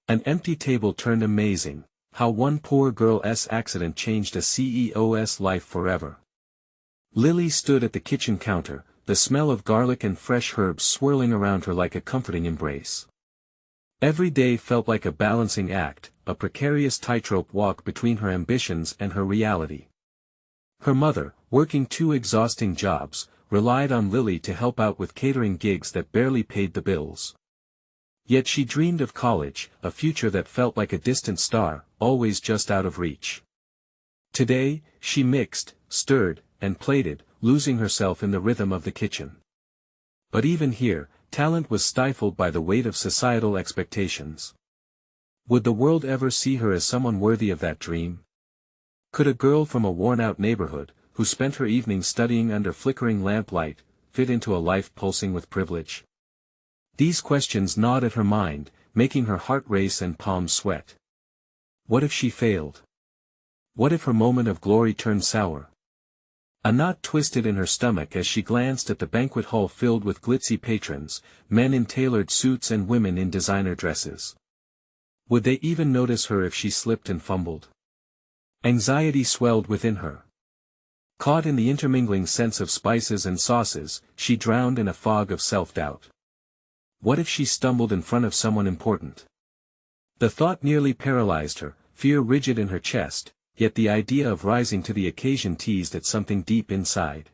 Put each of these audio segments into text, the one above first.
An empty table turned amazing, how one poor girl's accident changed a CEO's life forever. Lily stood at the kitchen counter, the smell of garlic and fresh herbs swirling around her like a comforting embrace. Every day felt like a balancing act, a precarious tightrope walk between her ambitions and her reality. Her mother, working 2 exhausting jobs, relied on Lily to help out with catering gigs that barely paid the bills. Yet she dreamed of college, a future that felt like a distant star, always just out of reach. Today, she mixed, stirred, and plated, losing herself in the rhythm of the kitchen. But even here, talent was stifled by the weight of societal expectations. Would the world ever see her as someone worthy of that dream? Could a girl from a worn-out neighborhood, who spent her evenings studying under flickering lamplight, fit into a life pulsing with privilege? These questions gnawed at her mind, making her heart race and palms sweat. What if she failed? What if her moment of glory turned sour? A knot twisted in her stomach as she glanced at the banquet hall filled with glitzy patrons, men in tailored suits and women in designer dresses. Would they even notice her if she slipped and fumbled? Anxiety swelled within her. Caught in the intermingling scents of spices and sauces, she drowned in a fog of self-doubt. What if she stumbled in front of someone important? The thought nearly paralyzed her, fear rigid in her chest, yet the idea of rising to the occasion teased at something deep inside.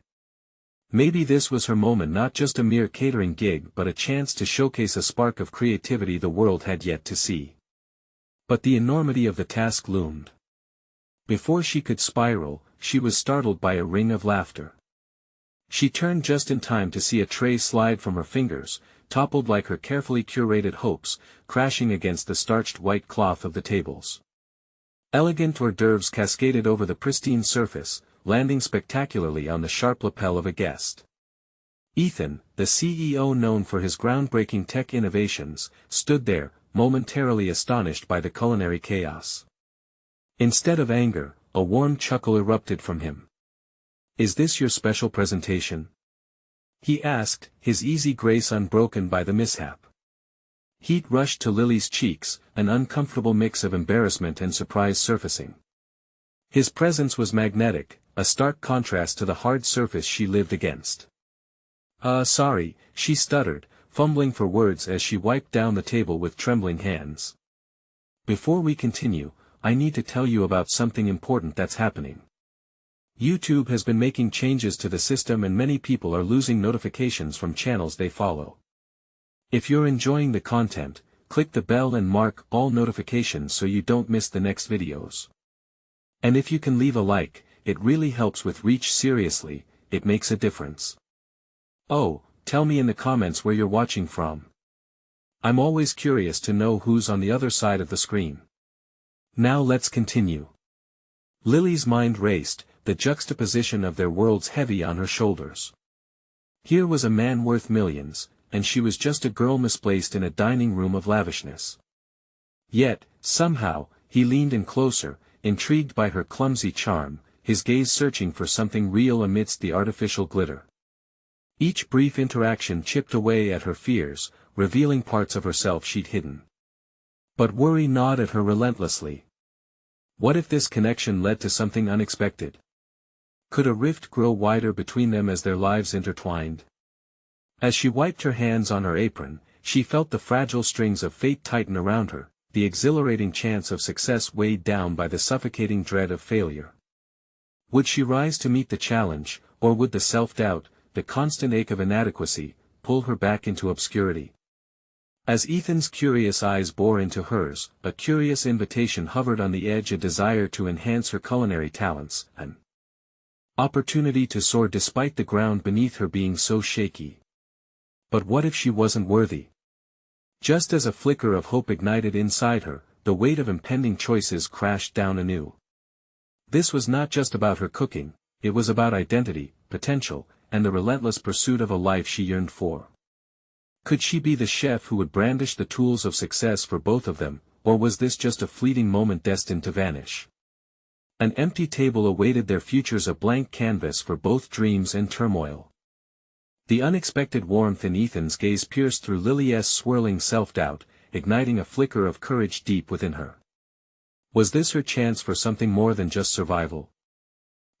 Maybe this was her moment, not just a mere catering gig but a chance to showcase a spark of creativity the world had yet to see. But the enormity of the task loomed. Before she could spiral, she was startled by a ring of laughter. She turned just in time to see a tray slide from her fingers, toppled like her carefully curated hopes, crashing against the starched white cloth of the tables. Elegant hors d'oeuvres cascaded over the pristine surface, landing spectacularly on the sharp lapel of a guest. Ethan, the CEO known for his groundbreaking tech innovations, stood there, momentarily astonished by the culinary chaos. Instead of anger, a warm chuckle erupted from him. "Is this your special presentation?" he asked, his easy grace unbroken by the mishap. Heat rushed to Lily's cheeks, an uncomfortable mix of embarrassment and surprise surfacing. His presence was magnetic, a stark contrast to the hard surface she lived against. Sorry," she stuttered, fumbling for words as she wiped down the table with trembling hands. "Before we continue, I need to tell you about something important that's happening. YouTube has been making changes to the system and many people are losing notifications from channels they follow. If you're enjoying the content, click the bell and mark all notifications so you don't miss the next videos. And if you can leave a like, it really helps with reach. Seriously, it makes a difference. Oh, tell me in the comments where you're watching from. I'm always curious to know who's on the other side of the screen. Now let's continue." Lily's mind raced, the juxtaposition of their worlds heavy on her shoulders. Here was a man worth millions, and she was just a girl misplaced in a dining room of lavishness. Yet, somehow, he leaned in closer, intrigued by her clumsy charm, his gaze searching for something real amidst the artificial glitter. Each brief interaction chipped away at her fears, revealing parts of herself she'd hidden. But worry gnawed at her relentlessly. What if this connection led to something unexpected? Could a rift grow wider between them as their lives intertwined? As she wiped her hands on her apron, she felt the fragile strings of fate tighten around her, the exhilarating chance of success weighed down by the suffocating dread of failure. Would she rise to meet the challenge, or would the self-doubt, the constant ache of inadequacy, pull her back into obscurity? As Ethan's curious eyes bore into hers, a curious invitation hovered on the edge, a desire to enhance her culinary talents, an opportunity to soar despite the ground beneath her being so shaky. But what if she wasn't worthy? Just as a flicker of hope ignited inside her, the weight of impending choices crashed down anew. This was not just about her cooking, it was about identity, potential, and the relentless pursuit of a life she yearned for. Could she be the chef who would brandish the tools of success for both of them, or was this just a fleeting moment destined to vanish? An empty table awaited their futures, a blank canvas for both dreams and turmoil. The unexpected warmth in Ethan's gaze pierced through Lily's swirling self-doubt, igniting a flicker of courage deep within her. Was this her chance for something more than just survival?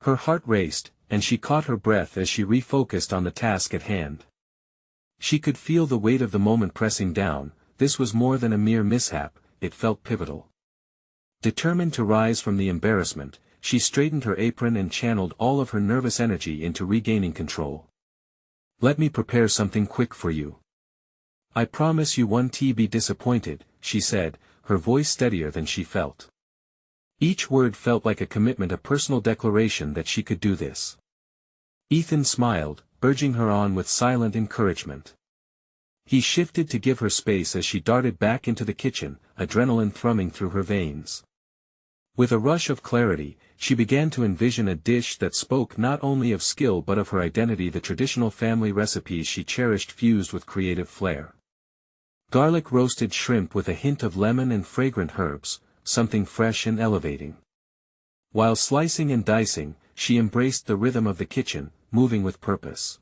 Her heart raced, and she caught her breath as she refocused on the task at hand. She could feel the weight of the moment pressing down. This was more than a mere mishap, it felt pivotal. Determined to rise from the embarrassment, she straightened her apron and channeled all of her nervous energy into regaining control. "Let me prepare something quick for you. I promise you won't be disappointed," she said, her voice steadier than she felt. Each word felt like a commitment, a personal declaration that she could do this. Ethan smiled, urging her on with silent encouragement. He shifted to give her space as she darted back into the kitchen, adrenaline thrumming through her veins. With a rush of clarity, she began to envision a dish that spoke not only of skill but of her identity, the traditional family recipes she cherished fused with creative flair. Garlic roasted shrimp with a hint of lemon and fragrant herbs, something fresh and elevating. While slicing and dicing, she embraced the rhythm of the kitchen, moving with purpose.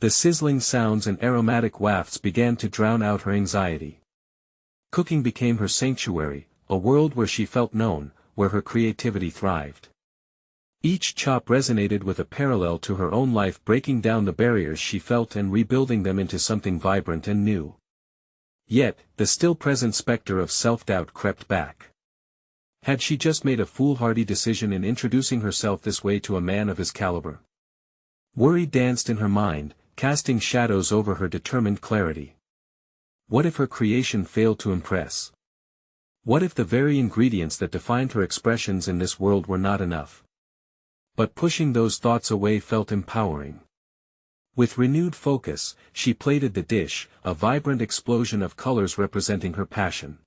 The sizzling sounds and aromatic wafts began to drown out her anxiety. Cooking became her sanctuary, a world where she felt known, where her creativity thrived. Each chop resonated with a parallel to her own life, breaking down the barriers she felt and rebuilding them into something vibrant and new. Yet, the still-present specter of self-doubt crept back. Had she just made a foolhardy decision in introducing herself this way to a man of his caliber? Worry danced in her mind, casting shadows over her determined clarity. What if her creation failed to impress? What if the very ingredients that defined her expressions in this world were not enough? But pushing those thoughts away felt empowering. With renewed focus, she plated the dish, a vibrant explosion of colors representing her passion.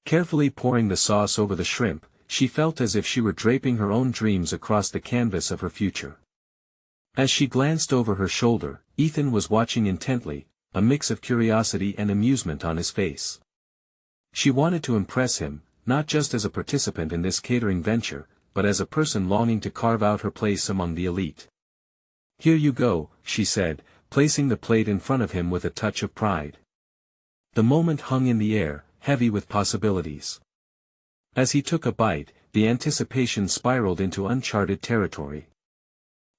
Carefully pouring the sauce over the shrimp, she felt as if she were draping her own dreams across the canvas of her future. As she glanced over her shoulder, Ethan was watching intently, a mix of curiosity and amusement on his face. She wanted to impress him, not just as a participant in this catering venture, but as a person longing to carve out her place among the elite. "Here you go," she said, placing the plate in front of him with a touch of pride. The moment hung in the air, heavy with possibilities. As he took a bite, the anticipation spiraled into uncharted territory.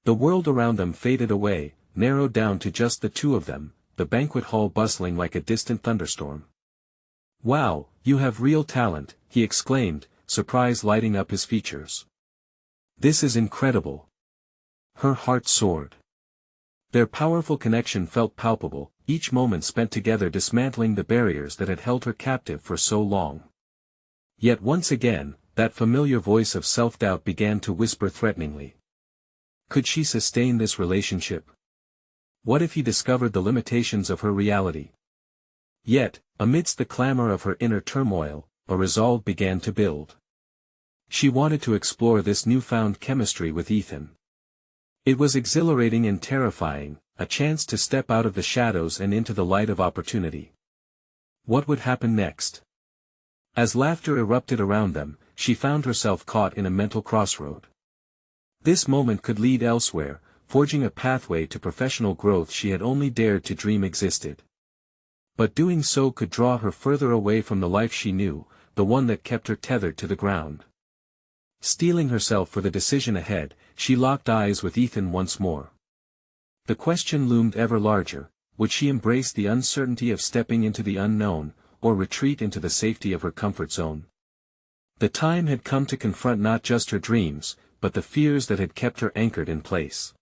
The world around them faded away, narrowed down to just the two of them, the banquet hall bustling like a distant thunderstorm. "Wow, you have real talent," he exclaimed, surprise lighting up his features. "This is incredible." Her heart soared. Their powerful connection felt palpable, each moment spent together dismantling the barriers that had held her captive for so long. Yet once again, that familiar voice of self-doubt began to whisper threateningly. Could she sustain this relationship? What if he discovered the limitations of her reality? Yet, amidst the clamor of her inner turmoil, a resolve began to build. She wanted to explore this newfound chemistry with Ethan. It was exhilarating and terrifying, a chance to step out of the shadows and into the light of opportunity. What would happen next? As laughter erupted around them, she found herself caught in a mental crossroad. This moment could lead elsewhere, forging a pathway to professional growth she had only dared to dream existed. But doing so could draw her further away from the life she knew, the one that kept her tethered to the ground. Steeling herself for the decision ahead, she locked eyes with Ethan once more. The question loomed ever larger: would she embrace the uncertainty of stepping into the unknown, or retreat into the safety of her comfort zone? The time had come to confront not just her dreams, but the fears that had kept her anchored in place.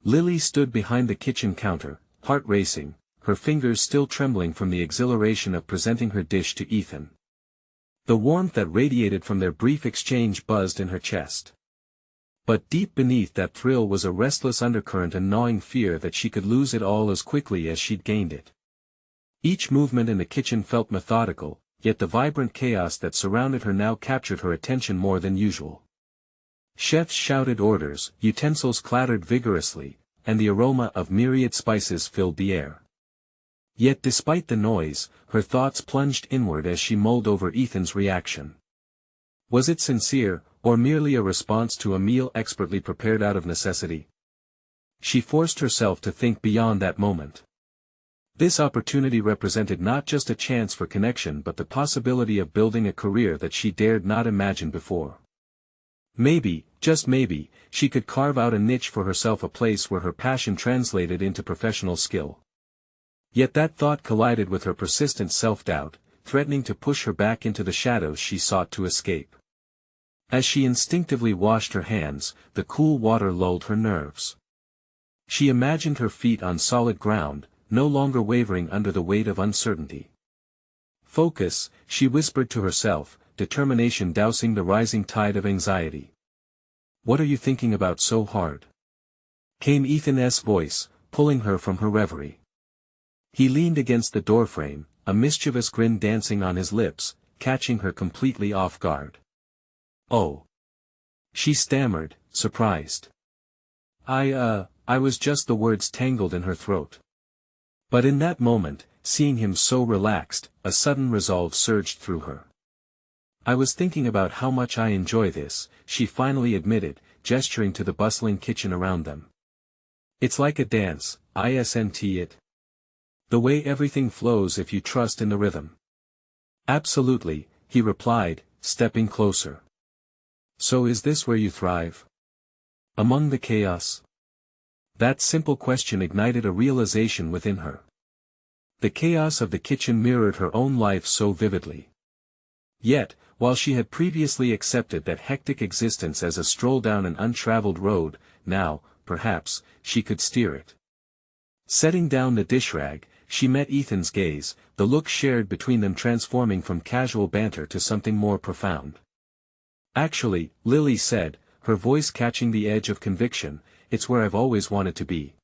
Lily stood behind the kitchen counter, heart racing, her fingers still trembling from the exhilaration of presenting her dish to Ethan. The warmth that radiated from their brief exchange buzzed in her chest. But deep beneath that thrill was a restless undercurrent, a gnawing fear that she could lose it all as quickly as she'd gained it. Each movement in the kitchen felt methodical, yet the vibrant chaos that surrounded her now captured her attention more than usual. Chefs shouted orders, utensils clattered vigorously, and the aroma of myriad spices filled the air. Yet despite the noise, her thoughts plunged inward as she mulled over Ethan's reaction. Was it sincere, or merely a response to a meal expertly prepared out of necessity? She forced herself to think beyond that moment. This opportunity represented not just a chance for connection but the possibility of building a career that she dared not imagine before. Maybe, just maybe, she could carve out a niche for herself, a place where her passion translated into professional skill. Yet that thought collided with her persistent self-doubt, threatening to push her back into the shadows she sought to escape. As she instinctively washed her hands, the cool water lulled her nerves. She imagined her feet on solid ground, no longer wavering under the weight of uncertainty. Focus, she whispered to herself, determination dousing the rising tide of anxiety. What are you thinking about so hard? Came Ethan's voice, pulling her from her reverie. He leaned against the doorframe, a mischievous grin dancing on his lips, catching her completely off guard. Oh. She stammered, surprised. I was just, the words tangled in her throat. But in that moment, seeing him so relaxed, a sudden resolve surged through her. I was thinking about how much I enjoy this, she finally admitted, gesturing to the bustling kitchen around them. It's like a dance, isn't it? The way everything flows if you trust in the rhythm. Absolutely, he replied, stepping closer. So is this where you thrive? Among the chaos? That simple question ignited a realization within her. The chaos of the kitchen mirrored her own life so vividly. Yet, while she had previously accepted that hectic existence as a stroll down an untraveled road, now, perhaps, she could steer it. Setting down the dish rag, she met Ethan's gaze, the look shared between them transforming from casual banter to something more profound. Actually, Lily said, her voice catching the edge of conviction, it's where I've always wanted to be.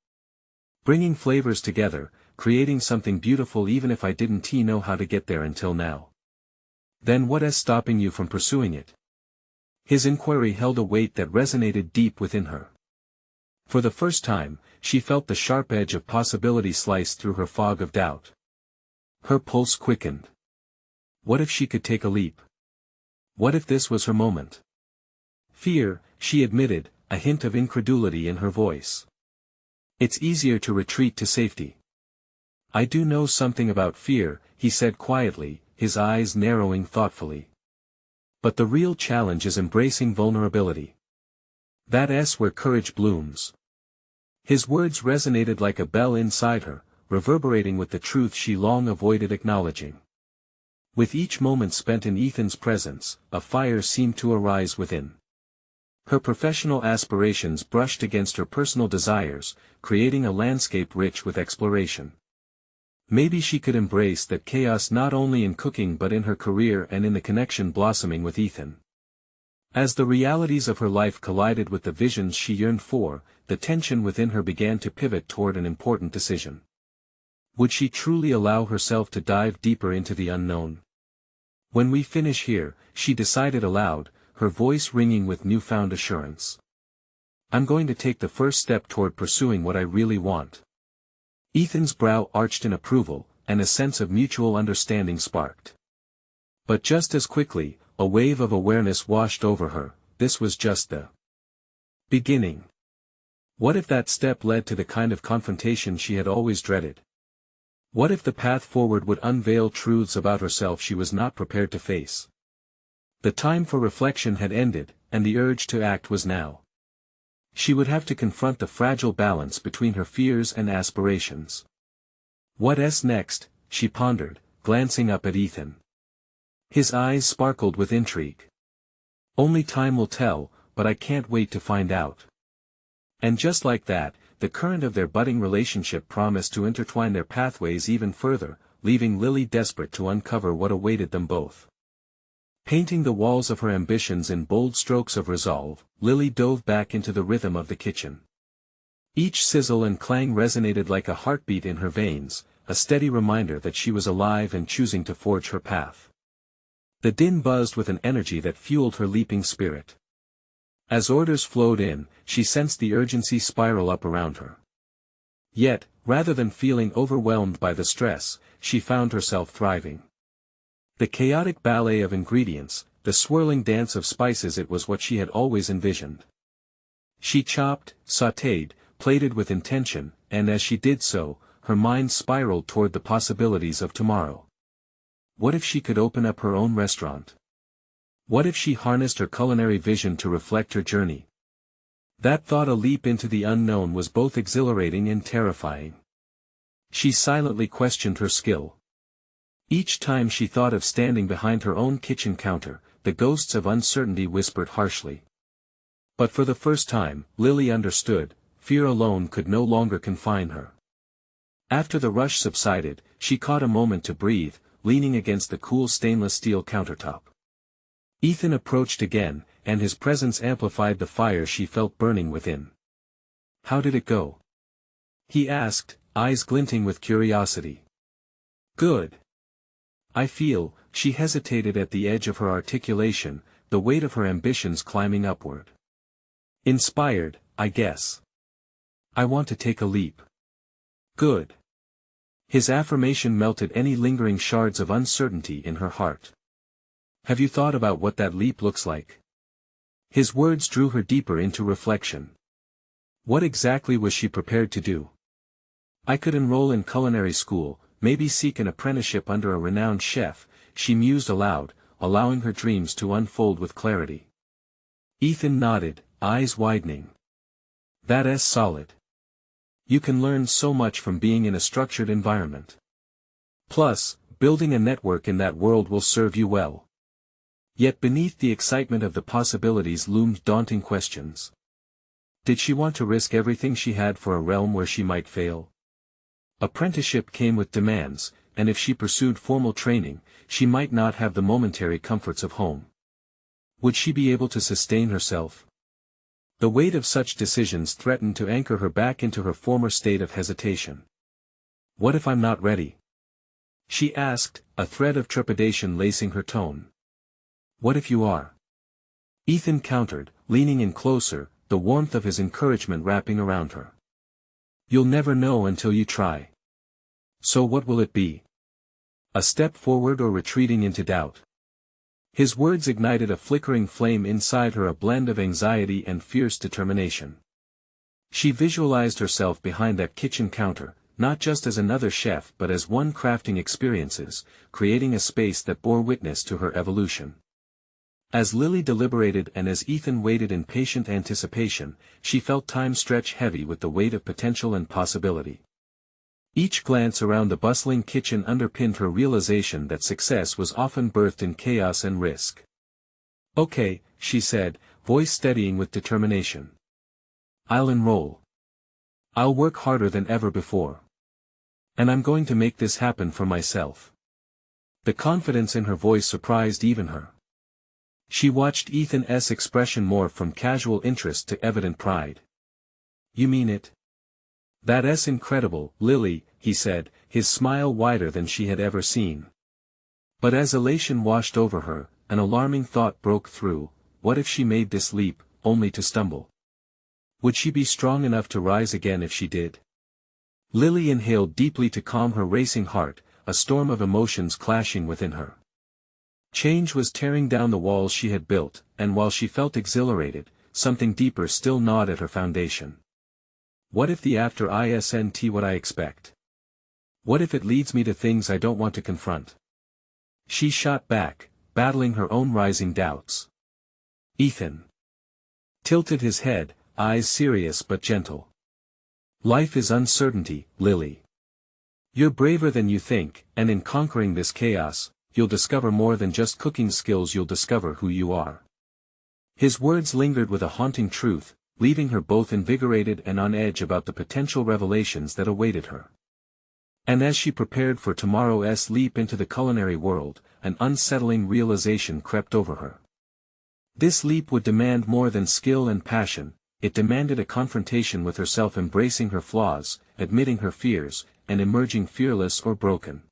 Bringing flavors together, creating something beautiful even if I didn't know how to get there until now. Then what is stopping you from pursuing it? His inquiry held a weight that resonated deep within her. For the first time, she felt the sharp edge of possibility slice through her fog of doubt. Her pulse quickened. What if she could take a leap? What if this was her moment? Fear, she admitted, a hint of incredulity in her voice. It's easier to retreat to safety. I do know something about fear, he said quietly, his eyes narrowing thoughtfully. But the real challenge is embracing vulnerability. That's where courage blooms. His words resonated like a bell inside her, reverberating with the truth she long avoided acknowledging. With each moment spent in Ethan's presence, a fire seemed to arise within. Her professional aspirations brushed against her personal desires, creating a landscape rich with exploration. Maybe she could embrace that chaos not only in cooking but in her career and in the connection blossoming with Ethan. As the realities of her life collided with the visions she yearned for, the tension within her began to pivot toward an important decision. Would she truly allow herself to dive deeper into the unknown? When we finish here, she decided aloud, her voice ringing with newfound assurance. I'm going to take the first step toward pursuing what I really want. Ethan's brow arched in approval, and a sense of mutual understanding sparked. But just as quickly, a wave of awareness washed over her. This was just the beginning. What if that step led to the kind of confrontation she had always dreaded? What if the path forward would unveil truths about herself she was not prepared to face? The time for reflection had ended, and the urge to act was now. She would have to confront the fragile balance between her fears and aspirations. What's next, she pondered, glancing up at Ethan. His eyes sparkled with intrigue. Only time will tell, but I can't wait to find out. And just like that, the current of their budding relationship promised to intertwine their pathways even further, leaving Lily desperate to uncover what awaited them both. Painting the walls of her ambitions in bold strokes of resolve, Lily dove back into the rhythm of the kitchen. Each sizzle and clang resonated like a heartbeat in her veins, a steady reminder that she was alive and choosing to forge her path. The din buzzed with an energy that fueled her leaping spirit. As orders flowed in, she sensed the urgency spiral up around her. Yet, rather than feeling overwhelmed by the stress, she found herself thriving. The chaotic ballet of ingredients, the swirling dance of spices, it was what she had always envisioned. She chopped, sautéed, plated with intention, and as she did so, her mind spiraled toward the possibilities of tomorrow. What if she could open up her own restaurant? What if she harnessed her culinary vision to reflect her journey? That thought, a leap into the unknown, was both exhilarating and terrifying. She silently questioned her skill. Each time she thought of standing behind her own kitchen counter, the ghosts of uncertainty whispered harshly. But for the first time, Lily understood, fear alone could no longer confine her. After the rush subsided, she caught a moment to breathe, leaning against the cool stainless steel countertop. Ethan approached again, and his presence amplified the fire she felt burning within. "How did it go?" he asked, eyes glinting with curiosity. "Good. I feel," she hesitated at the edge of her articulation, the weight of her ambitions climbing upward. "Inspired, I guess. I want to take a leap." "Good." His affirmation melted any lingering shards of uncertainty in her heart. "Have you thought about what that leap looks like?" His words drew her deeper into reflection. What exactly was she prepared to do? "I could enroll in culinary school, maybe seek an apprenticeship under a renowned chef," she mused aloud, allowing her dreams to unfold with clarity. Ethan nodded, eyes widening. "That's solid. You can learn so much from being in a structured environment. Plus, building a network in that world will serve you well." Yet beneath the excitement of the possibilities loomed daunting questions. Did she want to risk everything she had for a realm where she might fail? Apprenticeship came with demands, and if she pursued formal training, she might not have the momentary comforts of home. Would she be able to sustain herself? The weight of such decisions threatened to anchor her back into her former state of hesitation. "What if I'm not ready?" she asked, a thread of trepidation lacing her tone. "What if you are?" Ethan countered, leaning in closer, the warmth of his encouragement wrapping around her. "You'll never know until you try. So what will it be? A step forward or retreating into doubt?" His words ignited a flickering flame inside her, a blend of anxiety and fierce determination. She visualized herself behind that kitchen counter, not just as another chef but as one crafting experiences, creating a space that bore witness to her evolution. As Lily deliberated and as Ethan waited in patient anticipation, she felt time stretch heavy with the weight of potential and possibility. Each glance around the bustling kitchen underpinned her realization that success was often birthed in chaos and risk. "Okay," she said, voice steadying with determination. "I'll enroll. I'll work harder than ever before. And I'm going to make this happen for myself." The confidence in her voice surprised even her. She watched Ethan's expression morph from casual interest to evident pride. "You mean it?" "That's incredible, Lily," he said, his smile wider than she had ever seen. But as elation washed over her, an alarming thought broke through: what if she made this leap, only to stumble? Would she be strong enough to rise again if she did? Lily inhaled deeply to calm her racing heart, a storm of emotions clashing within her. Change was tearing down the walls she had built, and while she felt exhilarated, something deeper still gnawed at her foundation. What if the after isn't what I expect? What if it leads me to things I don't want to confront? She shot back, battling her own rising doubts. Ethan tilted his head, eyes serious but gentle. "Life is uncertainty, Lily. You're braver than you think, and in conquering this chaos, you'll discover more than just cooking skills. You'll discover who you are." His words lingered with a haunting truth, leaving her both invigorated and on edge about the potential revelations that awaited her. And as she prepared for tomorrow's leap into the culinary world, an unsettling realization crept over her. This leap would demand more than skill and passion. It demanded a confrontation with herself, embracing her flaws, admitting her fears, and emerging fearless or broken.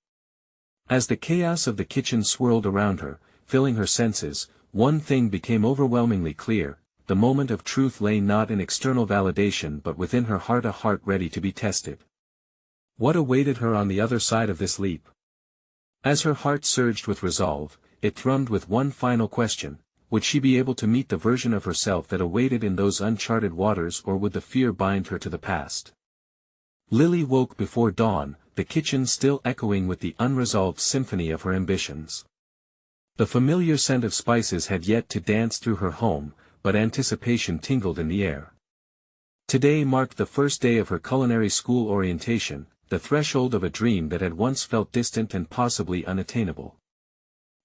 As the chaos of the kitchen swirled around her, filling her senses, one thing became overwhelmingly clear: the moment of truth lay not in external validation but within her heart, a heart ready to be tested. What awaited her on the other side of this leap? As her heart surged with resolve, it thrummed with one final question: would she be able to meet the version of herself that awaited in those uncharted waters, or would the fear bind her to the past? Lily woke before dawn, the kitchen still echoing with the unresolved symphony of her ambitions. The familiar scent of spices had yet to dance through her home, but anticipation tingled in the air. Today marked the first day of her culinary school orientation, the threshold of a dream that had once felt distant and possibly unattainable.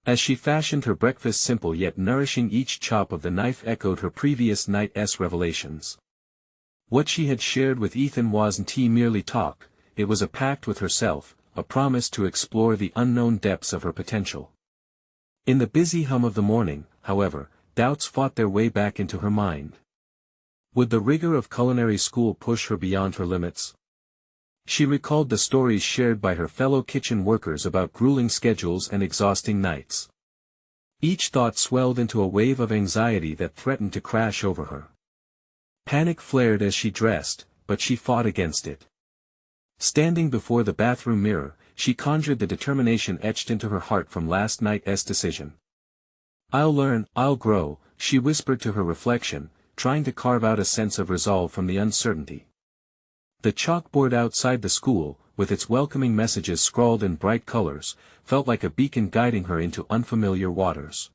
As she fashioned her breakfast simple yet nourishing, each chop of the knife echoed her previous night's revelations. What she had shared with Ethan wasn't merely talk, it was a pact with herself, a promise to explore the unknown depths of her potential. In the busy hum of the morning, however, doubts fought their way back into her mind. Would the rigor of culinary school push her beyond her limits? She recalled the stories shared by her fellow kitchen workers about grueling schedules and exhausting nights. Each thought swelled into a wave of anxiety that threatened to crash over her. Panic flared as she dressed, but she fought against it. Standing before the bathroom mirror, she conjured the determination etched into her heart from last night's decision. "I'll learn, I'll grow," she whispered to her reflection, trying to carve out a sense of resolve from the uncertainty. The chalkboard outside the school, with its welcoming messages scrawled in bright colors, felt like a beacon guiding her into unfamiliar waters.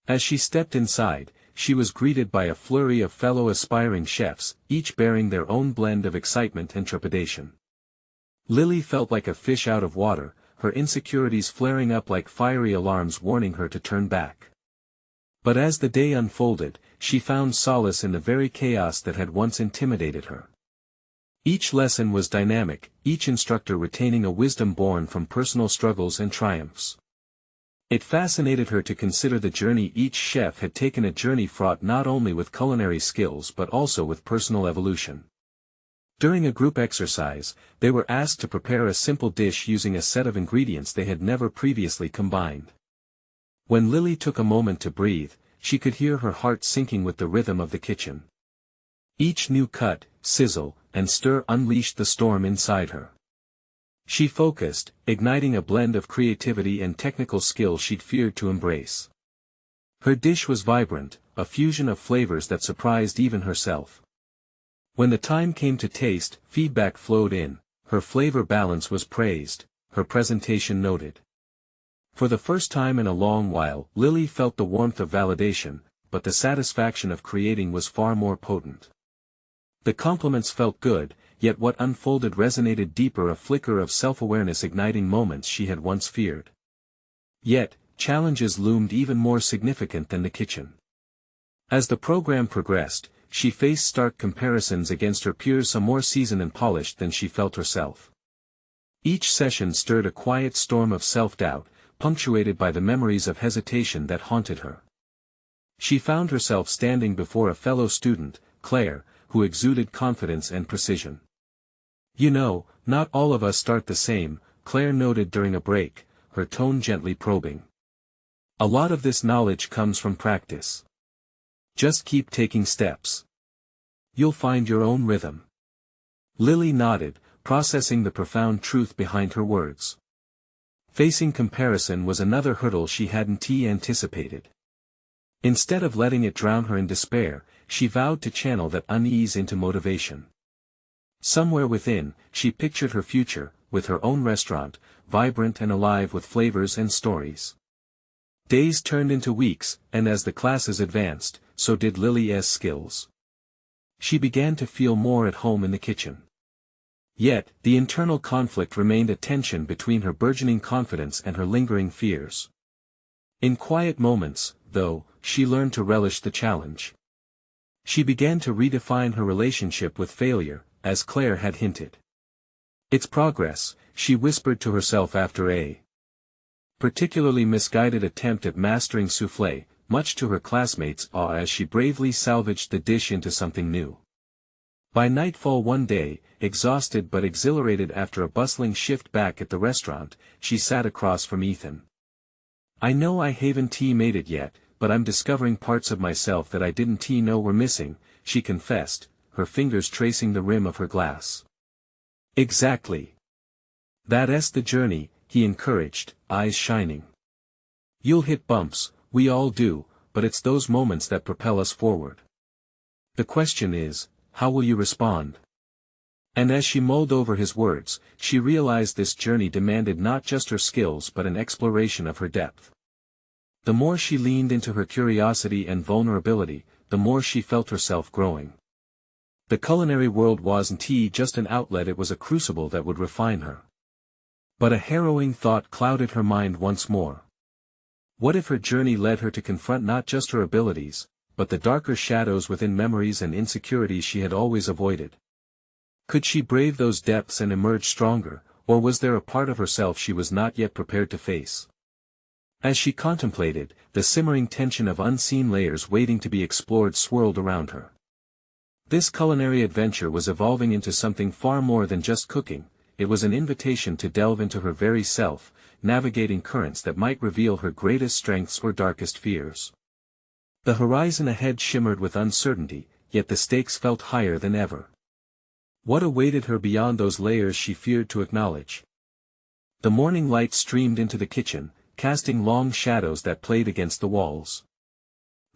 As she stepped inside, she was greeted by a flurry of fellow aspiring chefs, each bearing their own blend of excitement and trepidation. Lily felt like a fish out of water, her insecurities flaring up like fiery alarms warning her to turn back. But as the day unfolded, she found solace in the very chaos that had once intimidated her. Each lesson was dynamic, each instructor retaining a wisdom born from personal struggles and triumphs. It fascinated her to consider the journey each chef had taken, a journey fraught not only with culinary skills but also with personal evolution. During a group exercise, they were asked to prepare a simple dish using a set of ingredients they had never previously combined. When Lily took a moment to breathe, she could hear her heart sinking with the rhythm of the kitchen. Each new cut, sizzle, and stir unleashed the storm inside her. She focused, igniting a blend of creativity and technical skill she'd feared to embrace. Her dish was vibrant, a fusion of flavors that surprised even herself. When the time came to taste, feedback flowed in, her flavor balance was praised, her presentation noted. For the first time in a long while, Lily felt the warmth of validation, but the satisfaction of creating was far more potent. The compliments felt good, yet what unfolded resonated deeper, a flicker of self-awareness igniting moments she had once feared. Yet, challenges loomed even more significant than the kitchen. As the program progressed, she faced stark comparisons against her peers, some more seasoned and polished than she felt herself. Each session stirred a quiet storm of self-doubt, punctuated by the memories of hesitation that haunted her. She found herself standing before a fellow student, Claire, who exuded confidence and precision. "You know, not all of us start the same," Claire noted during a break, her tone gently probing. "A lot of this knowledge comes from practice. Just keep taking steps. You'll find your own rhythm." Lily nodded, processing the profound truth behind her words. Facing comparison was another hurdle she hadn't anticipated. Instead of letting it drown her in despair, she vowed to channel that unease into motivation. Somewhere within, she pictured her future, with her own restaurant, vibrant and alive with flavors and stories. Days turned into weeks, and as the classes advanced, so did Lily's skills. She began to feel more at home in the kitchen. Yet, the internal conflict remained, a tension between her burgeoning confidence and her lingering fears. In quiet moments, though, she learned to relish the challenge. She began to redefine her relationship with failure, as Claire had hinted. "It's progress," she whispered to herself after a particularly misguided attempt at mastering soufflé, much to her classmates' awe, as she bravely salvaged the dish into something new. By nightfall one day, exhausted but exhilarated after a bustling shift back at the restaurant, she sat across from Ethan. "I know I haven't made it yet, but I'm discovering parts of myself that I didn't know were missing," she confessed, her fingers tracing the rim of her glass. "Exactly. That's the journey," he encouraged, eyes shining. "You'll hit bumps, we all do, but it's those moments that propel us forward. The question is, how will you respond?" And as she mulled over his words, she realized this journey demanded not just her skills but an exploration of her depth. The more she leaned into her curiosity and vulnerability, the more she felt herself growing. The culinary world wasn't just an outlet, it was a crucible that would refine her. But a harrowing thought clouded her mind once more. What if her journey led her to confront not just her abilities, but the darker shadows within, memories and insecurities she had always avoided? Could she brave those depths and emerge stronger, or was there a part of herself she was not yet prepared to face? As she contemplated, the simmering tension of unseen layers waiting to be explored swirled around her. This culinary adventure was evolving into something far more than just cooking. It was an invitation to delve into her very self, navigating currents that might reveal her greatest strengths or darkest fears. The horizon ahead shimmered with uncertainty, yet the stakes felt higher than ever. What awaited her beyond those layers she feared to acknowledge? The morning light streamed into the kitchen, casting long shadows that played against the walls.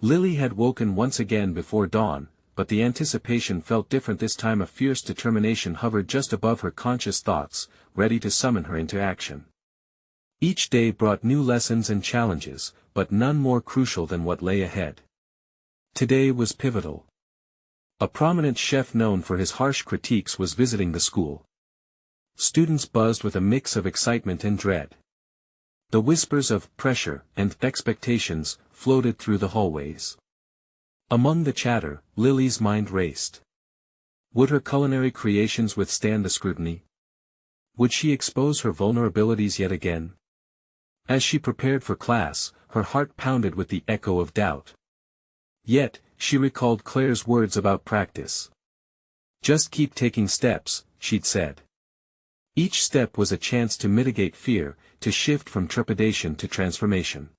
Lily had woken once again before dawn, but the anticipation felt different this time. A fierce determination hovered just above her conscious thoughts, ready to summon her into action. Each day brought new lessons and challenges, but none more crucial than what lay ahead. Today was pivotal. A prominent chef known for his harsh critiques was visiting the school. Students buzzed with a mix of excitement and dread. The whispers of pressure and expectations floated through the hallways. Among the chatter, Lily's mind raced. Would her culinary creations withstand the scrutiny? Would she expose her vulnerabilities yet again? As she prepared for class, her heart pounded with the echo of doubt. Yet, she recalled Claire's words about practice. Just keep taking steps, she'd said. Each step was a chance to mitigate fear, to shift from trepidation to transformation.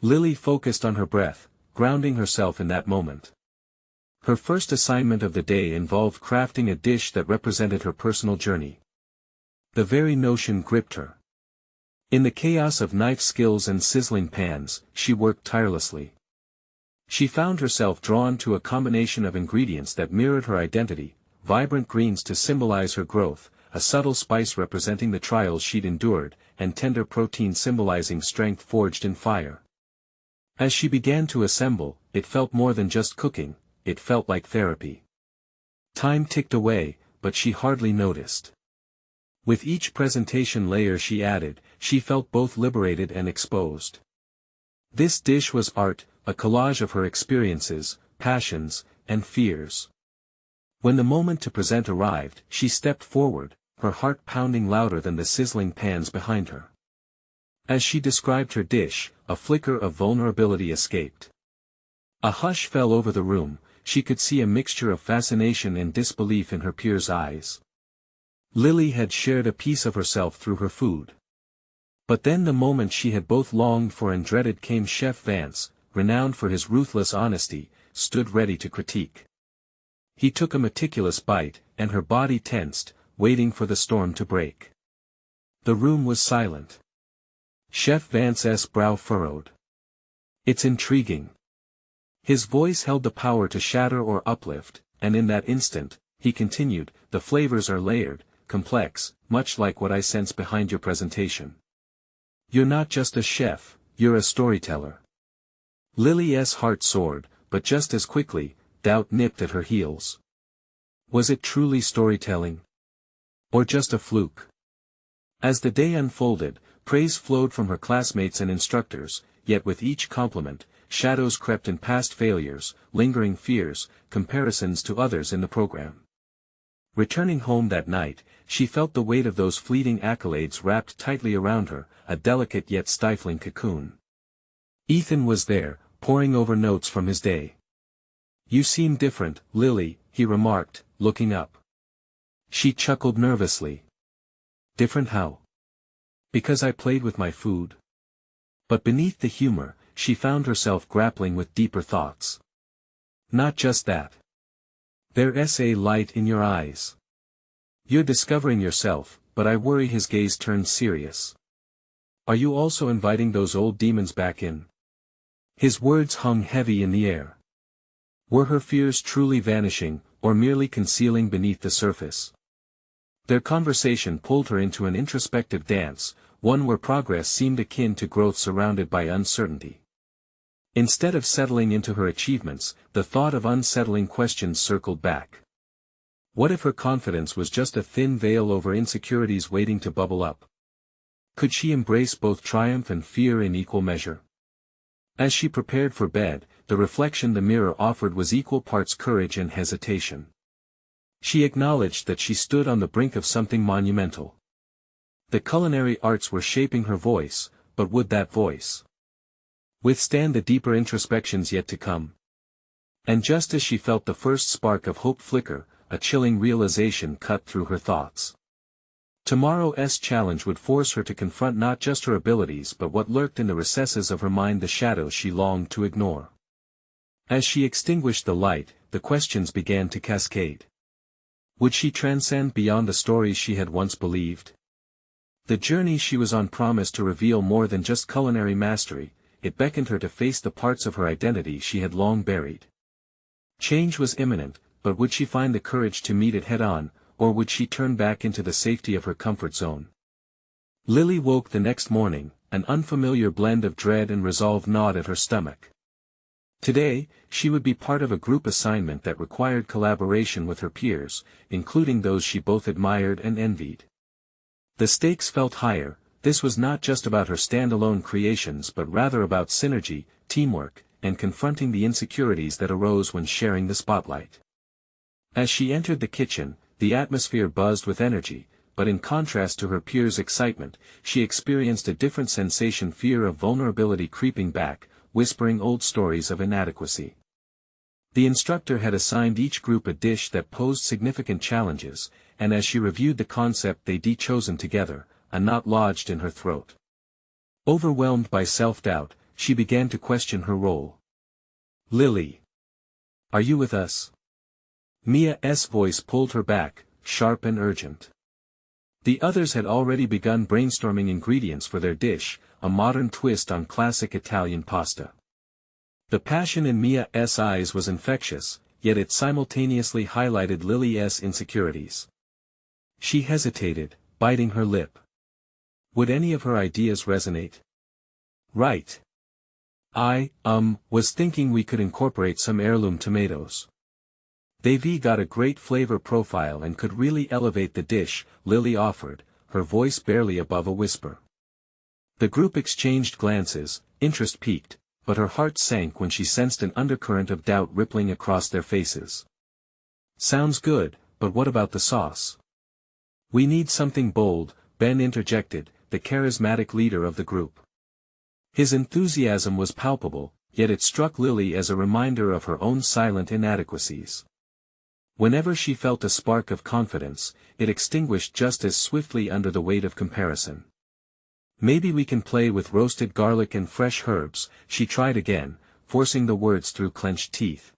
Lily focused on her breath, grounding herself in that moment. Her first assignment of the day involved crafting a dish that represented her personal journey. The very notion gripped her. In the chaos of knife skills and sizzling pans, she worked tirelessly. She found herself drawn to a combination of ingredients that mirrored her identity: vibrant greens to symbolize her growth, a subtle spice representing the trials she'd endured, and tender protein symbolizing strength forged in fire. As she began to assemble, it felt more than just cooking, it felt like therapy. Time ticked away, but she hardly noticed. With each presentation layer she added, she felt both liberated and exposed. This dish was art, a collage of her experiences, passions, and fears. When the moment to present arrived, she stepped forward, her heart pounding louder than the sizzling pans behind her. As she described her dish, a flicker of vulnerability escaped. A hush fell over the room. She could see a mixture of fascination and disbelief in her peers' eyes. Lily had shared a piece of herself through her food. But then the moment she had both longed for and dreaded came. Chef Vance, renowned for his ruthless honesty, stood ready to critique. He took a meticulous bite, and her body tensed, waiting for the storm to break. The room was silent. Chef Vance's brow furrowed. "It's intriguing." His voice held the power to shatter or uplift, and in that instant, he continued, "The flavors are layered, complex, much like what I sense behind your presentation. You're not just a chef, you're a storyteller." Lily's heart soared, but just as quickly, doubt nipped at her heels. Was it truly storytelling? Or just a fluke? As the day unfolded, praise flowed from her classmates and instructors, yet with each compliment, shadows crept in: past failures, lingering fears, comparisons to others in the program. Returning home that night, she felt the weight of those fleeting accolades wrapped tightly around her, a delicate yet stifling cocoon. Ethan was there, poring over notes from his day. "You seem different, Lily," he remarked, looking up. She chuckled nervously. "Different how?" "Because I played with my food." But beneath the humor, she found herself grappling with deeper thoughts. "Not just that. There's a light in your eyes. You're discovering yourself," but I worry. His gaze turned serious. "Are you also inviting those old demons back in?" His words hung heavy in the air. Were her fears truly vanishing, or merely concealing beneath the surface? Their conversation pulled her into an introspective dance, one where progress seemed akin to growth surrounded by uncertainty. Instead of settling into her achievements, the thought of unsettling questions circled back. What if her confidence was just a thin veil over insecurities waiting to bubble up? Could she embrace both triumph and fear in equal measure? As she prepared for bed, the reflection the mirror offered was equal parts courage and hesitation. She acknowledged that she stood on the brink of something monumental. The culinary arts were shaping her voice, but would that voice withstand the deeper introspections yet to come? And just as she felt the first spark of hope flicker, a chilling realization cut through her thoughts. Tomorrow's challenge would force her to confront not just her abilities but what lurked in the recesses of her mind, the shadows she longed to ignore. As she extinguished the light, the questions began to cascade. Would she transcend beyond the stories she had once believed? The journey she was on promised to reveal more than just culinary mastery. It beckoned her to face the parts of her identity she had long buried. Change was imminent, but would she find the courage to meet it head-on, or would she turn back into the safety of her comfort zone? Lily woke the next morning, an unfamiliar blend of dread and resolve gnawed at her stomach. Today, she would be part of a group assignment that required collaboration with her peers, including those she both admired and envied. The stakes felt higher. This was not just about her standalone creations but rather about synergy, teamwork, and confronting the insecurities that arose when sharing the spotlight. As she entered the kitchen, the atmosphere buzzed with energy, but in contrast to her peers' excitement, she experienced a different sensation: fear of vulnerability creeping back, whispering old stories of inadequacy. The instructor had assigned each group a dish that posed significant challenges, and as she reviewed the concept they'd chosen together, a knot lodged in her throat. Overwhelmed by self-doubt, she began to question her role. "Lily, are you with us?" Mia's voice pulled her back, sharp and urgent. The others had already begun brainstorming ingredients for their dish, a modern twist on classic Italian pasta. The passion in Mia's eyes was infectious, yet it simultaneously highlighted Lily's insecurities. She hesitated, biting her lip. Would any of her ideas resonate? "Right. I was thinking we could incorporate some heirloom tomatoes. They've got a great flavor profile and could really elevate the dish," Lily offered, her voice barely above a whisper. The group exchanged glances, interest piqued, but her heart sank when she sensed an undercurrent of doubt rippling across their faces. "Sounds good, but what about the sauce?" "We need something bold," Ben interjected, the charismatic leader of the group. His enthusiasm was palpable, yet it struck Lily as a reminder of her own silent inadequacies. Whenever she felt a spark of confidence, it extinguished just as swiftly under the weight of comparison. "Maybe we can play with roasted garlic and fresh herbs," she tried again, forcing the words through clenched teeth.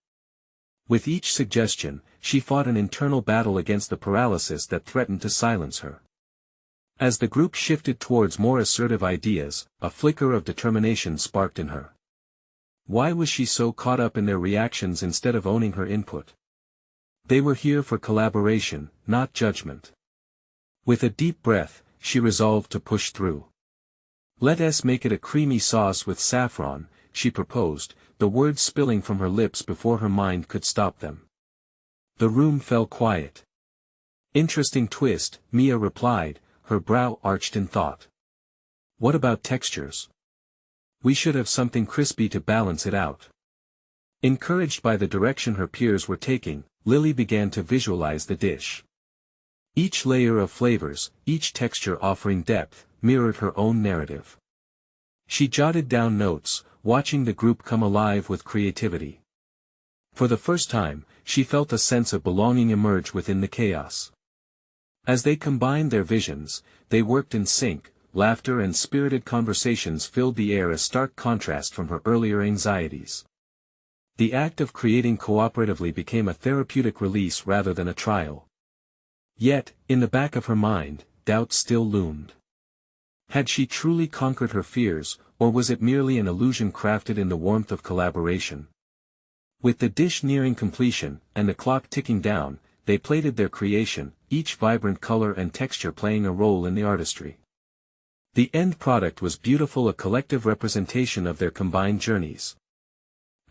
With each suggestion, she fought an internal battle against the paralysis that threatened to silence her. As the group shifted towards more assertive ideas, a flicker of determination sparked in her. Why was she so caught up in their reactions instead of owning her input? They were here for collaboration, not judgment. With a deep breath, she resolved to push through. "Let's make it a creamy sauce with saffron," she proposed, the words spilling from her lips before her mind could stop them. The room fell quiet. "Interesting twist," Mia replied, her brow arched in thought. "What about textures? We should have something crispy to balance it out." Encouraged by the direction her peers were taking, Lily began to visualize the dish. Each layer of flavors, each texture offering depth, mirrored her own narrative. She jotted down notes, watching the group come alive with creativity. For the first time, she felt a sense of belonging emerge within the chaos. As they combined their visions, they worked in sync. Laughter and spirited conversations filled the air, a stark contrast from her earlier anxieties. The act of creating cooperatively became a therapeutic release rather than a trial. Yet, in the back of her mind, doubt still loomed. Had she truly conquered her fears, or was it merely an illusion crafted in the warmth of collaboration? With the dish nearing completion, and the clock ticking down, they plated their creation, each vibrant color and texture playing a role in the artistry. The end product was beautiful, a collective representation of their combined journeys.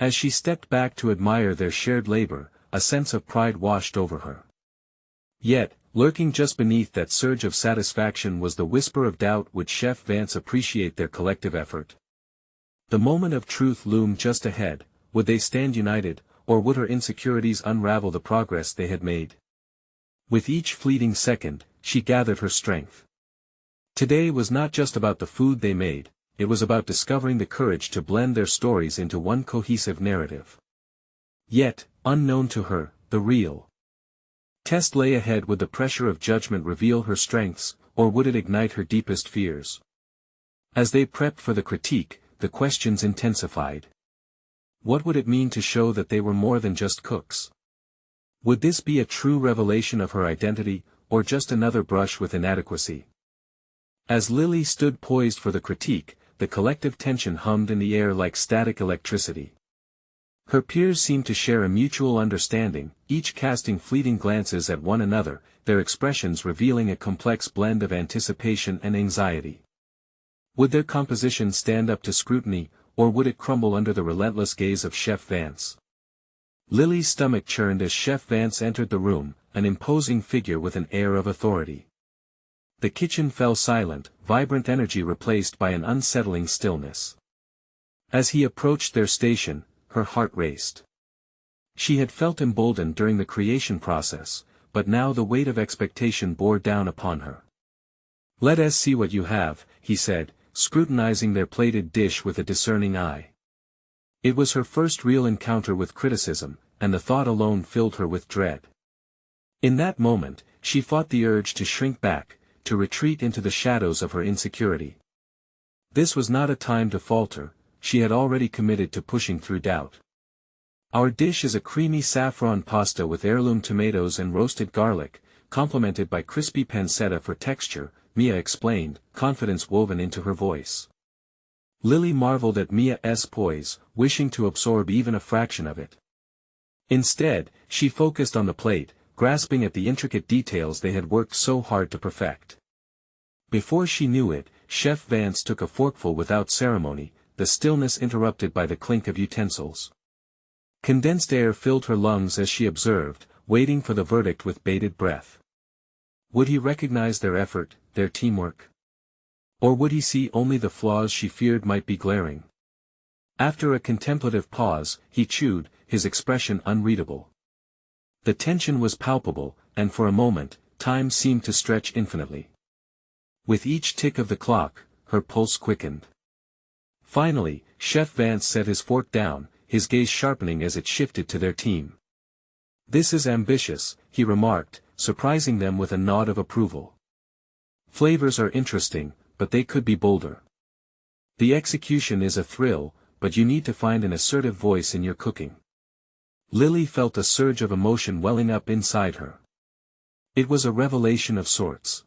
As she stepped back to admire their shared labor, a sense of pride washed over her. Yet, lurking just beneath that surge of satisfaction was the whisper of doubt. Would Chef Vance appreciate their collective effort? The moment of truth loomed just ahead. Would they stand united, or would her insecurities unravel the progress they had made? With each fleeting second, she gathered her strength. Today was not just about the food they made, it was about discovering the courage to blend their stories into one cohesive narrative. Yet, unknown to her, the real test lay ahead. Would the pressure of judgment reveal her strengths, or would it ignite her deepest fears? As they prepped for the critique, the questions intensified. What would it mean to show that they were more than just cooks? Would this be a true revelation of her identity, or just another brush with inadequacy? As Lily stood poised for the critique, the collective tension hummed in the air like static electricity. Her peers seemed to share a mutual understanding, each casting fleeting glances at one another, their expressions revealing a complex blend of anticipation and anxiety. Would their composition stand up to scrutiny, or would it crumble under the relentless gaze of Chef Vance? Lily's stomach churned as Chef Vance entered the room, an imposing figure with an air of authority. The kitchen fell silent, vibrant energy replaced by an unsettling stillness. As he approached their station, her heart raced. She had felt emboldened during the creation process, but now the weight of expectation bore down upon her. "Let us see what you have," he said, scrutinizing their plated dish with a discerning eye. It was her first real encounter with criticism, and the thought alone filled her with dread. In that moment, she fought the urge to shrink back, to retreat into the shadows of her insecurity. This was not a time to falter, she had already committed to pushing through doubt. "Our dish is a creamy saffron pasta with heirloom tomatoes and roasted garlic, complemented by crispy pancetta for texture," Mia explained, confidence woven into her voice. Lily marveled at Mia's poise, wishing to absorb even a fraction of it. Instead, she focused on the plate, grasping at the intricate details they had worked so hard to perfect. Before she knew it, Chef Vance took a forkful without ceremony, the stillness interrupted by the clink of utensils. Condensed air filled her lungs as she observed, waiting for the verdict with bated breath. Would he recognize their effort, their teamwork? Or would he see only the flaws she feared might be glaring? After a contemplative pause, he chewed, his expression unreadable. The tension was palpable, and for a moment, time seemed to stretch infinitely. With each tick of the clock, her pulse quickened. Finally, Chef Vance set his fork down, his gaze sharpening as it shifted to their team. "This is ambitious," he remarked, surprising them with a nod of approval. "Flavors are interesting, but they could be bolder. The execution is a thrill, but you need to find an assertive voice in your cooking." Lily felt a surge of emotion welling up inside her. It was a revelation of sorts.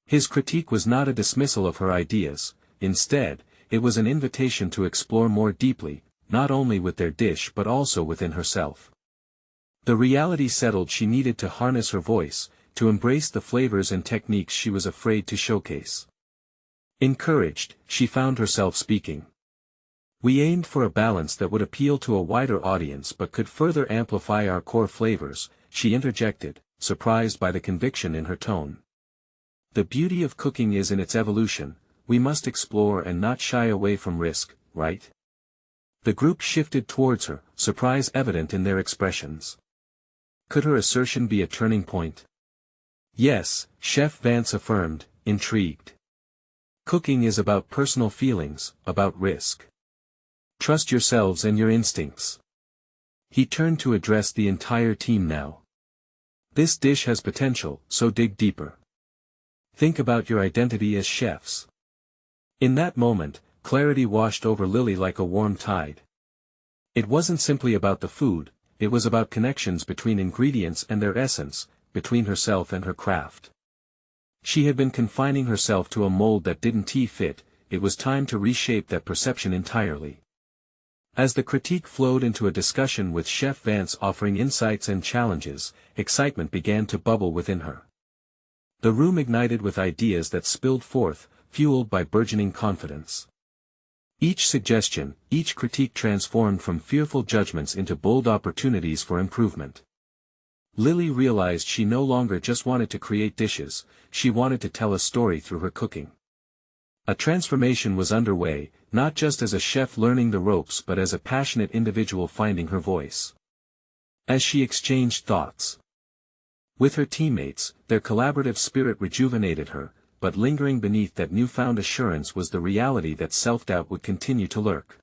His critique was not a dismissal of her ideas, instead, it was an invitation to explore more deeply, not only with their dish but also within herself. The reality settled she needed to harness her voice, to embrace the flavors and techniques she was afraid to showcase. Encouraged, she found herself speaking. "We aimed for a balance that would appeal to a wider audience but could further amplify our core flavors," she interjected, surprised by the conviction in her tone. "The beauty of cooking is in its evolution, we must explore and not shy away from risk, right?" The group shifted towards her, surprise evident in their expressions. Could her assertion be a turning point? "Yes," Chef Vance affirmed, intrigued. "Cooking is about personal feelings, about risk. Trust yourselves and your instincts." He turned to address the entire team now. "This dish has potential, so dig deeper. Think about your identity as chefs." In that moment, clarity washed over Lily like a warm tide. It wasn't simply about the food, it was about connections between ingredients and their essence, between herself and her craft. She had been confining herself to a mold that didn't fit, it was time to reshape that perception entirely. As the critique flowed into a discussion with Chef Vance offering insights and challenges, excitement began to bubble within her. The room ignited with ideas that spilled forth, fueled by burgeoning confidence. Each suggestion, each critique transformed from fearful judgments into bold opportunities for improvement. Lily realized she no longer just wanted to create dishes, she wanted to tell a story through her cooking. A transformation was underway, not just as a chef learning the ropes but as a passionate individual finding her voice. As she exchanged thoughts with her teammates, their collaborative spirit rejuvenated her, but lingering beneath that newfound assurance was the reality that self-doubt would continue to lurk.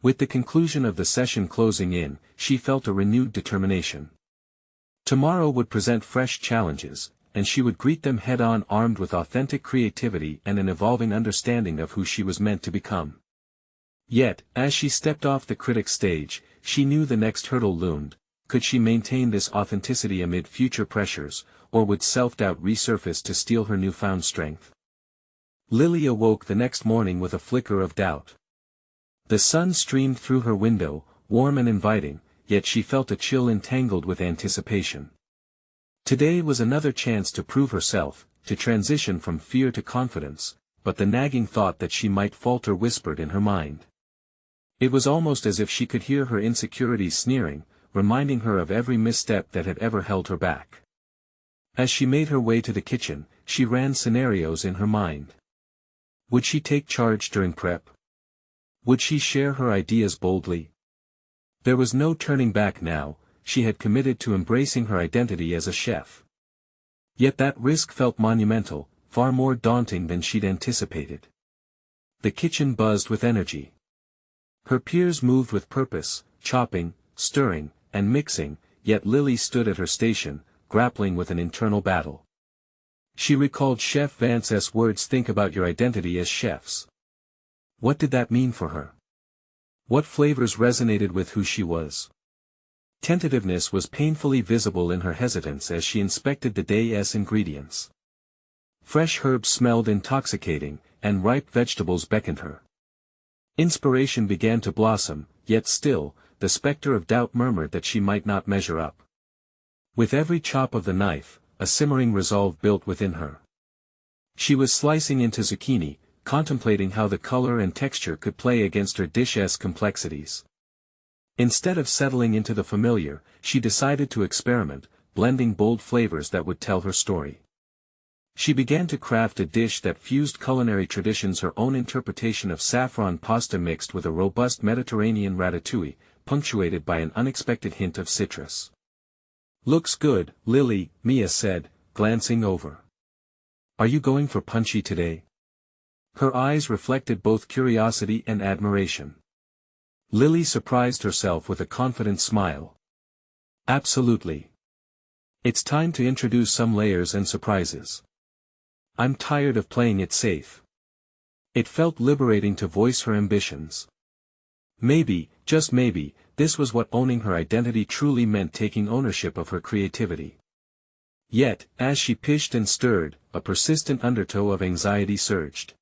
With the conclusion of the session closing in, she felt a renewed determination. Tomorrow would present fresh challenges, and she would greet them head-on armed with authentic creativity and an evolving understanding of who she was meant to become. Yet, as she stepped off the critic stage, she knew the next hurdle loomed. Could she maintain this authenticity amid future pressures, or would self-doubt resurface to steal her newfound strength? Lily awoke the next morning with a flicker of doubt. The sun streamed through her window, warm and inviting, yet she felt a chill entangled with anticipation. Today was another chance to prove herself, to transition from fear to confidence, but the nagging thought that she might falter whispered in her mind. It was almost as if she could hear her insecurities sneering, reminding her of every misstep that had ever held her back. As she made her way to the kitchen, she ran scenarios in her mind. Would she take charge during prep? Would she share her ideas boldly? There was no turning back now, she had committed to embracing her identity as a chef. Yet that risk felt monumental, far more daunting than she'd anticipated. The kitchen buzzed with energy. Her peers moved with purpose, chopping, stirring, and mixing, yet Lily stood at her station, grappling with an internal battle. She recalled Chef Vance's words, "Think about your identity as chefs." What did that mean for her? What flavors resonated with who she was? Tentativeness was painfully visible in her hesitance as she inspected the day's ingredients. Fresh herbs smelled intoxicating, and ripe vegetables beckoned her. Inspiration began to blossom, yet still, the specter of doubt murmured that she might not measure up. With every chop of the knife, a simmering resolve built within her. She was slicing into zucchini, contemplating how the color and texture could play against her dish's complexities. Instead of settling into the familiar, she decided to experiment, blending bold flavors that would tell her story. She began to craft a dish that fused culinary traditions, her own interpretation of saffron pasta mixed with a robust Mediterranean ratatouille, punctuated by an unexpected hint of citrus. "Looks good, Lily," Mia said, glancing over. "Are you going for punchy today?" Her eyes reflected both curiosity and admiration. Lily surprised herself with a confident smile. "Absolutely. It's time to introduce some layers and surprises. I'm tired of playing it safe." It felt liberating to voice her ambitions. Maybe, just maybe, this was what owning her identity truly meant, taking ownership of her creativity. Yet, as she pished and stirred, a persistent undertow of anxiety surged.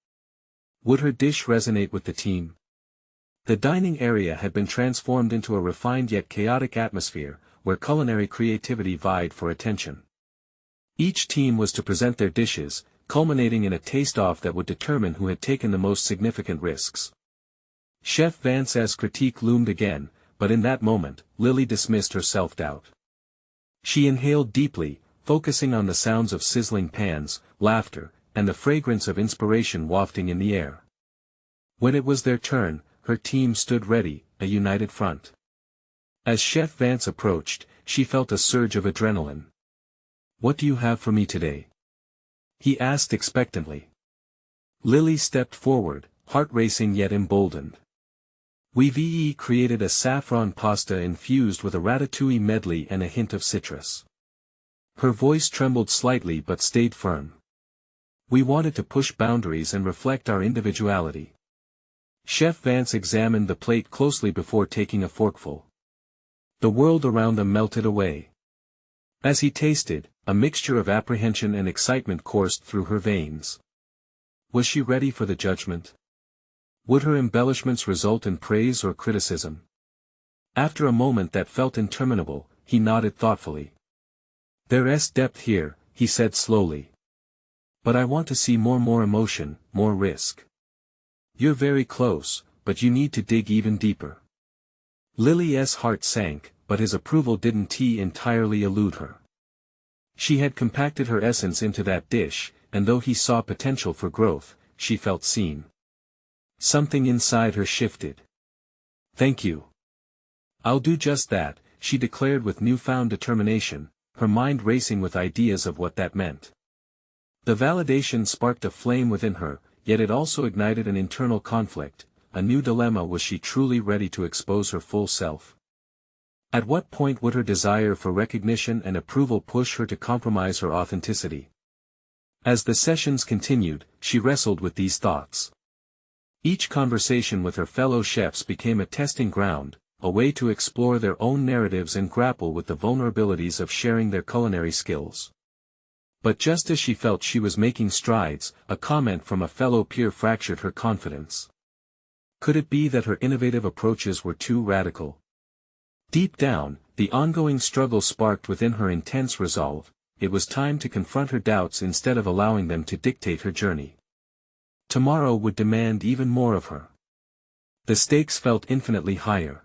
Would her dish resonate with the team? The dining area had been transformed into a refined yet chaotic atmosphere, where culinary creativity vied for attention. Each team was to present their dishes, culminating in a taste-off that would determine who had taken the most significant risks. Chef Vance's critique loomed again, but in that moment, Lily dismissed her self-doubt. She inhaled deeply, focusing on the sounds of sizzling pans, laughter, and the fragrance of inspiration wafting in the air. When it was their turn, her team stood ready, a united front. As Chef Vance approached, she felt a surge of adrenaline. "What do you have for me today?" he asked expectantly. Lily stepped forward, heart racing yet emboldened. We've created a saffron pasta infused with a ratatouille medley and a hint of citrus. Her voice trembled slightly but stayed firm. "We wanted to push boundaries and reflect our individuality." Chef Vance examined the plate closely before taking a forkful. The world around them melted away. As he tasted, a mixture of apprehension and excitement coursed through her veins. Was she ready for the judgment? Would her embellishments result in praise or criticism? After a moment that felt interminable, he nodded thoughtfully. There's depth here, he said slowly. But I want to see more emotion, more risk. You're very close, but you need to dig even deeper. Lily's heart sank, but his approval didn't entirely elude her. She had compacted her essence into that dish, and though he saw potential for growth, she felt seen. Something inside her shifted. Thank you. I'll do just that, she declared with newfound determination, her mind racing with ideas of what that meant. The validation sparked a flame within her, yet it also ignited an internal conflict, a new dilemma: was she truly ready to expose her full self? At what point would her desire for recognition and approval push her to compromise her authenticity? As the sessions continued, she wrestled with these thoughts. Each conversation with her fellow chefs became a testing ground, a way to explore their own narratives and grapple with the vulnerabilities of sharing their culinary skills. But just as she felt she was making strides, a comment from a fellow peer fractured her confidence. Could it be that her innovative approaches were too radical? Deep down, the ongoing struggle sparked within her intense resolve. It was time to confront her doubts instead of allowing them to dictate her journey. Tomorrow would demand even more of her. The stakes felt infinitely higher.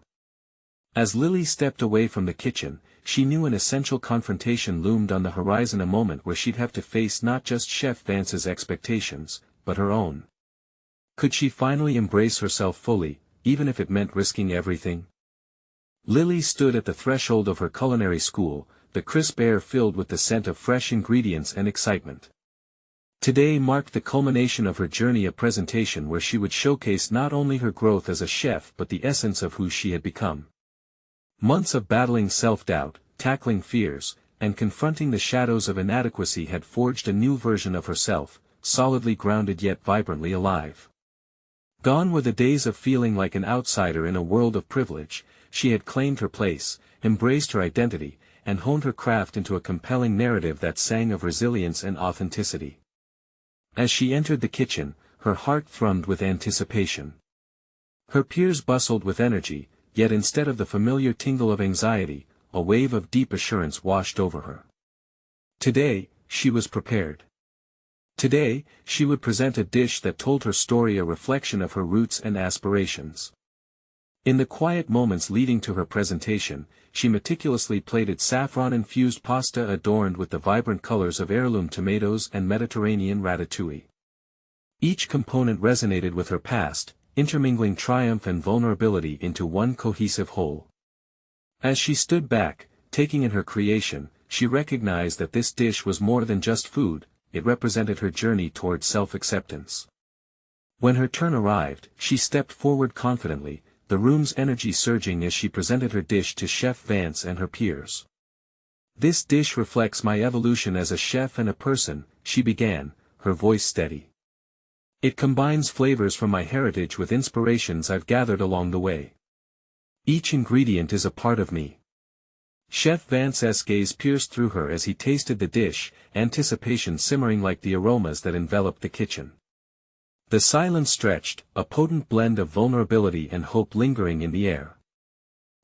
As Lily stepped away from the kitchen, she knew an essential confrontation loomed on the horizon, a moment where she'd have to face not just Chef Vance's expectations, but her own. Could she finally embrace herself fully, even if it meant risking everything? Lily stood at the threshold of her culinary school, the crisp air filled with the scent of fresh ingredients and excitement. Today marked the culmination of her journey, a presentation where she would showcase not only her growth as a chef but the essence of who she had become. Months of battling self-doubt, tackling fears, and confronting the shadows of inadequacy had forged a new version of herself, solidly grounded yet vibrantly alive. Gone were the days of feeling like an outsider in a world of privilege. She had claimed her place, embraced her identity, and honed her craft into a compelling narrative that sang of resilience and authenticity. As she entered the kitchen, her heart thrummed with anticipation. Her peers bustled with energy, yet instead of the familiar tingle of anxiety, a wave of deep assurance washed over her. Today, she was prepared. Today, she would present a dish that told her story, a reflection of her roots and aspirations. In the quiet moments leading to her presentation, she meticulously plated saffron-infused pasta adorned with the vibrant colors of heirloom tomatoes and Mediterranean ratatouille. Each component resonated with her past, intermingling triumph and vulnerability into one cohesive whole. As she stood back, taking in her creation, she recognized that this dish was more than just food. It represented her journey toward self-acceptance. When her turn arrived, she stepped forward confidently, the room's energy surging as she presented her dish to Chef Vance and her peers. "This dish reflects my evolution as a chef and a person," she began, her voice steady. "It combines flavors from my heritage with inspirations I've gathered along the way. Each ingredient is a part of me." Chef Vance's gaze pierced through her as he tasted the dish, anticipation simmering like the aromas that enveloped the kitchen. The silence stretched, a potent blend of vulnerability and hope lingering in the air.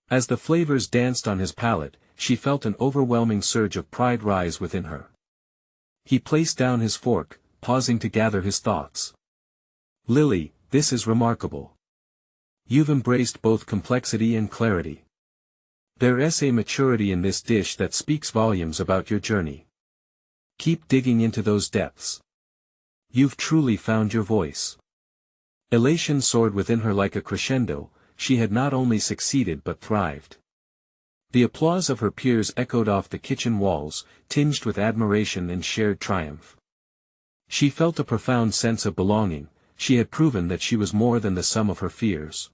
As the flavors danced on his palate, she felt an overwhelming surge of pride rise within her. He placed down his fork, pausing to gather his thoughts. "Lily, this is remarkable. You've embraced both complexity and clarity. There's a maturity in this dish that speaks volumes about your journey. Keep digging into those depths. You've truly found your voice." Elation soared within her like a crescendo. She had not only succeeded but thrived. The applause of her peers echoed off the kitchen walls, tinged with admiration and shared triumph. She felt a profound sense of belonging. She had proven that she was more than the sum of her fears.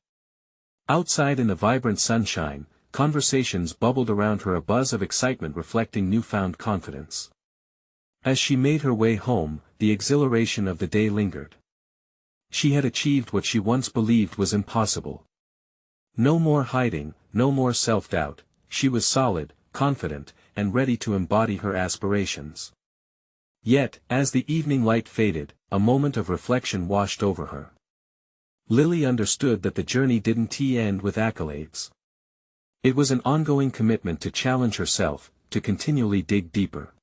Outside in the vibrant sunshine, conversations bubbled around her, a buzz of excitement reflecting newfound confidence. As she made her way home, the exhilaration of the day lingered. She had achieved what she once believed was impossible. No more hiding, no more self-doubt. She was solid, confident, and ready to embody her aspirations. Yet, as the evening light faded, a moment of reflection washed over her. Lily understood that the journey didn't end with accolades. It was an ongoing commitment to challenge herself, to continually dig deeper.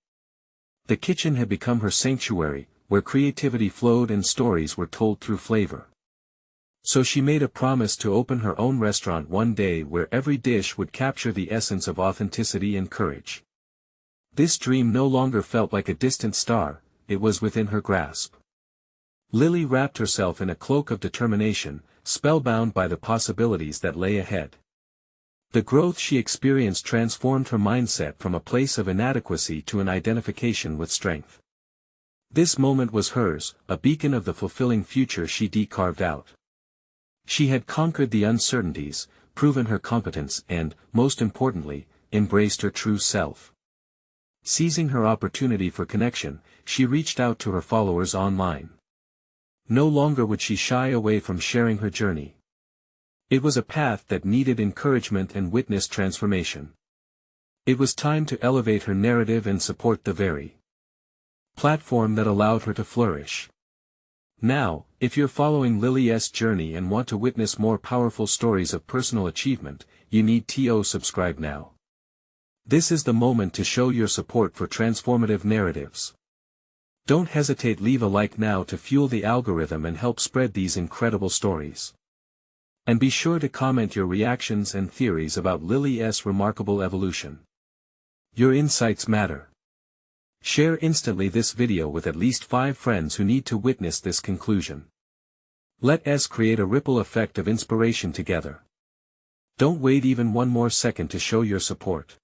The kitchen had become her sanctuary, where creativity flowed and stories were told through flavor. So she made a promise to open her own restaurant one day where every dish would capture the essence of authenticity and courage. This dream no longer felt like a distant star, it was within her grasp. Lily wrapped herself in a cloak of determination, spellbound by the possibilities that lay ahead. The growth she experienced transformed her mindset from a place of inadequacy to an identification with strength. This moment was hers, a beacon of the fulfilling future she'd carved out. She had conquered the uncertainties, proven her competence and, most importantly, embraced her true self. Seizing her opportunity for connection, she reached out to her followers online. No longer would she shy away from sharing her journey. It was a path that needed encouragement and witnessed transformation. It was time to elevate her narrative and support the very platform that allowed her to flourish. Now, if you're following Lily's journey and want to witness more powerful stories of personal achievement, you need to subscribe now. This is the moment to show your support for transformative narratives. Don't hesitate, leave a like now to fuel the algorithm and help spread these incredible stories. And be sure to comment your reactions and theories about Lily's remarkable evolution. Your insights matter. Share instantly this video with at least 5 friends who need to witness this conclusion. Let us create a ripple effect of inspiration together. Don't wait even one more second to show your support.